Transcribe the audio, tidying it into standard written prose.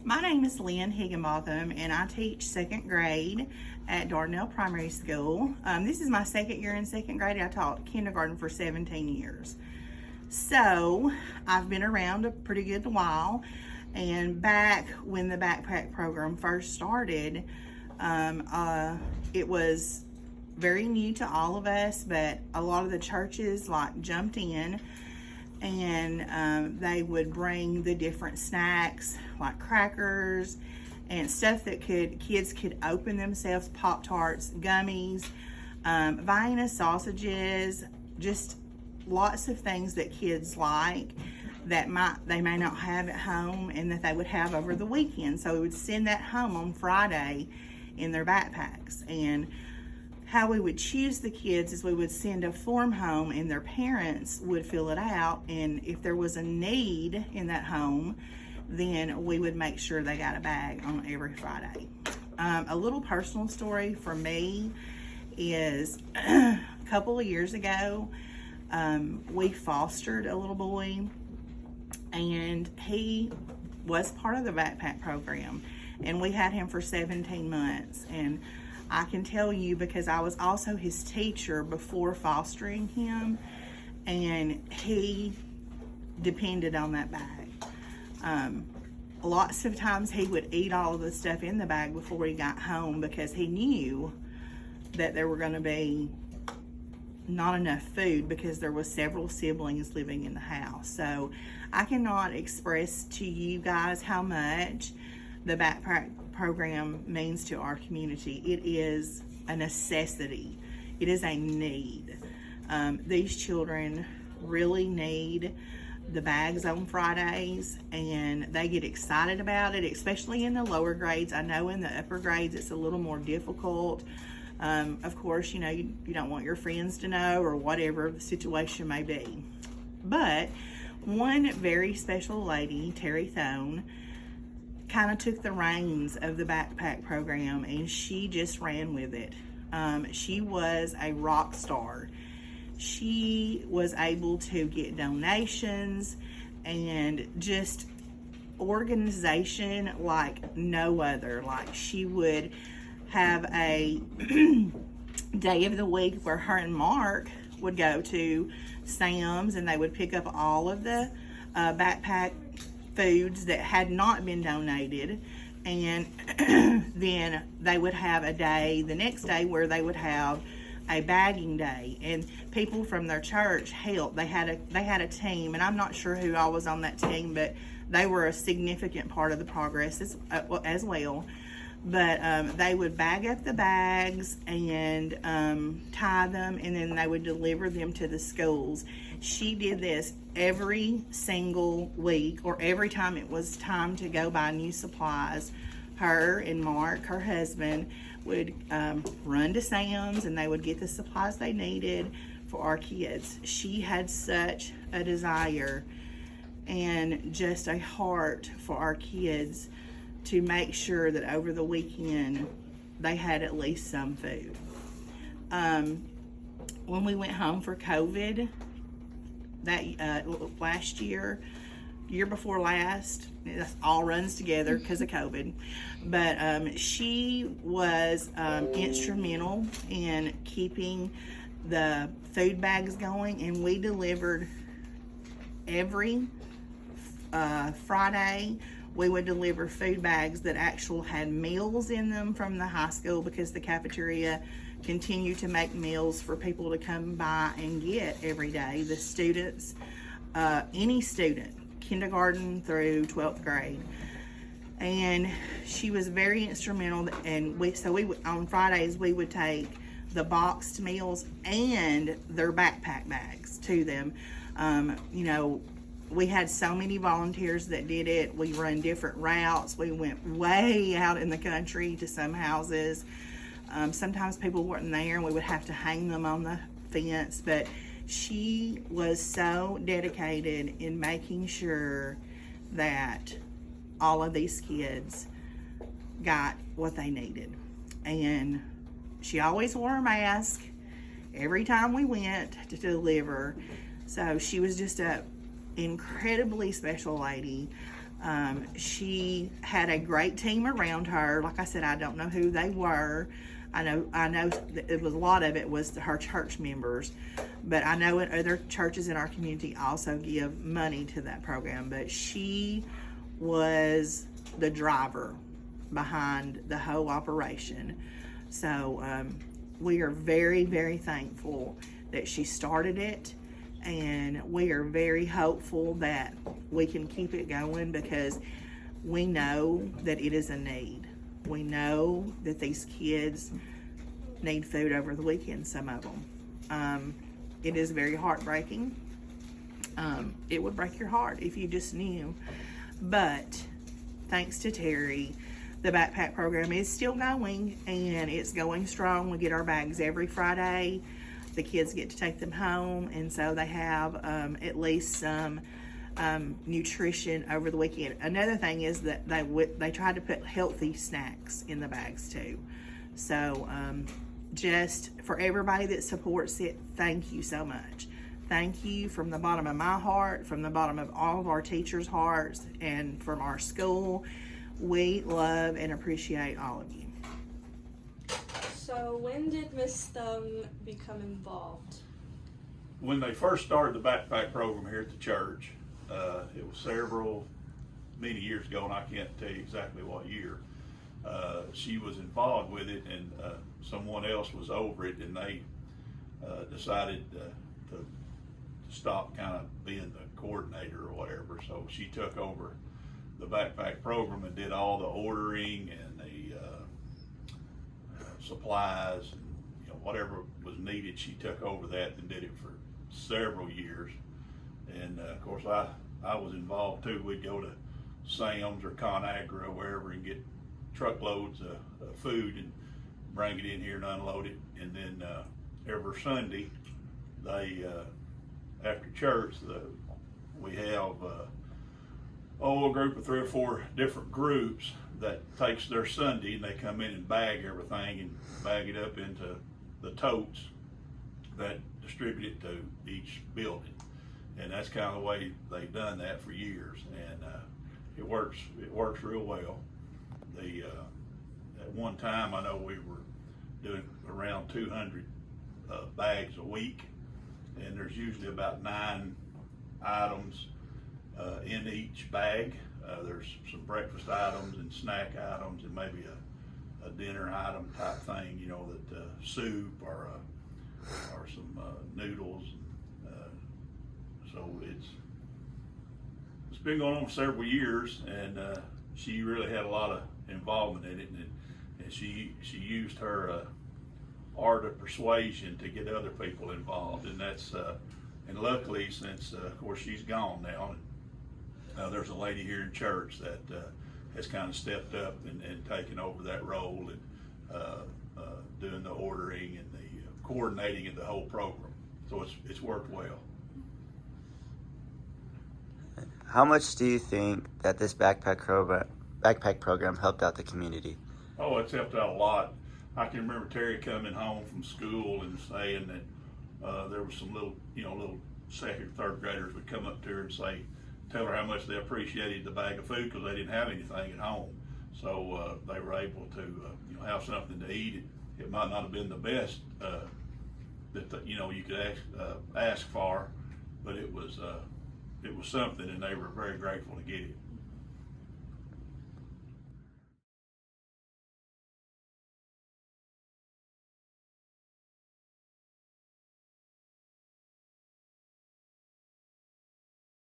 My name is Lynn Higginbotham, and I teach second grade at Dardanelle Primary School. This is my second year in second grade. I taught kindergarten for 17 years. So I've been around a pretty good while, and back when the backpack program first started, it was very new to all of us, but a lot of the churches jumped in, and they would bring the different snacks like crackers and stuff that kids could open themselves, Pop-Tarts, gummies, Vienna sausages, just lots of things that kids like that they may not have at home and that they would have over the weekend. So we would send that home on Friday in their backpacks. And how we would choose the kids is we would send a form home and their parents would fill it out, and if there was a need in that home, then we would make sure they got a bag on every Friday. A little personal story for me is a couple of years ago, we fostered a little boy, and he was part of the backpack program, and we had him for 17 months. And I can tell you, because I was also his teacher before fostering him, and he depended on that bag. Lots of times he would eat all of the stuff in the bag before he got home, because he knew that there were going to be not enough food, because there was several siblings living in the house. So I cannot express to you guys how much the backpack program means to our community. It is a necessity. It is a need. These children really need the bags on Fridays, and they get excited about it, especially in the lower grades. I know in the upper grades it's a little more difficult. Of course, you know, you don't want your friends to know, or whatever the situation may be. But one very special lady, Terry Thone, kind of took the reins of the backpack program, and she just ran with it. She was a rock star. She was able to get donations and just organization like no other. Like, she would have a day of the week where her and Mark would go to Sam's, and they would pick up all of the backpack foods that had not been donated, and then they would have a day the next day where they would have a bagging day, and people from their church helped. They had a team, and I'm not sure who all was on that team, but they were a significant part of the progress as well. But they would bag up the bags and tie them, and then they would deliver them to the schools. She did this every single week, or every time it was time to go buy new supplies. Her and Mark, her husband, would run to Sam's, and they would get the supplies they needed for our kids. She had such a desire and just a heart for our kids to make sure that over the weekend they had at least some food. When we went home for COVID, that last year before last, it all runs together because of COVID, but she was instrumental in keeping the food bags going, and we delivered every Friday. We would deliver food bags that actually had meals in them from the high school, because the cafeteria continued to make meals for people to come by and get every day. The students, any student, kindergarten through 12th grade. And she was very instrumental, and on Fridays we would take the boxed meals and their backpack bags to them. You know, we had so many volunteers that did it. We run different routes. We went way out in the country to some houses. Sometimes people weren't there, and we would have to hang them on the fence. But she was so dedicated in making sure that all of these kids got what they needed. And she always wore a mask every time we went to deliver. So she was just a incredibly special lady. She had a great team around her. Like I said, I don't know who they were. I know it was a lot of it was her church members, but I know other churches in our community also give money to that program. But she was the driver behind the whole operation. So we are very, very thankful that she started it, and we are very hopeful that we can keep it going, because we know that it is a need. We know that these kids need food over the weekend, some of them. It is very heartbreaking. It would break your heart if you just knew. But thanks to Terry, the backpack program is still going, and it's going strong. We get our bags every Friday. The kids get to take them home, and so they have at least some nutrition over the weekend. Another thing is that they tried to put healthy snacks in the bags too. So just for everybody that supports it, thank you so much. Thank you from the bottom of my heart, from the bottom of all of our teachers' hearts, and from our school. We love and appreciate all of you. So when did Miss Thumb become involved? When they first started the backpack program here at the church, it was many years ago, and I can't tell you exactly what year. She was involved with it, and someone else was over it, and they decided to stop kind of being the coordinator or whatever. So she took over the backpack program and did all the ordering and the supplies, and whatever was needed. She took over that and did it for several years. And of course I was involved too. We'd go to Sam's or ConAgra or wherever and get truckloads of food and bring it in here and unload it. And then every Sunday, they after church, we have a group of 3 or 4 different groups that takes their Sunday, and they come in and bag everything and bag it up into the totes that distribute it to each building. And that's kind of the way they've done that for years, and it works real well. At one time, I know we were doing around 200 bags a week, and there's usually about 9 items in each bag. There's some breakfast items and snack items, and maybe a dinner item type thing, that soup or some noodles. So it's been going on for several years, and she really had a lot of involvement in it, and she used her art of persuasion to get other people involved, and that's and luckily, since of course she's gone now, there's a lady here in church that has kind of stepped up and taken over that role, and doing the ordering and the coordinating of the whole program. So it's worked well. How much do you think that this backpack program helped out the community? Oh, it's helped out a lot. I can remember Terry coming home from school and saying that there was some little second, third graders would come up to her and tell her how much they appreciated the bag of food, because they didn't have anything at home. So they were able to have something to eat. It might not have been the best that you could ask for, but it was something, and they were very grateful to get it.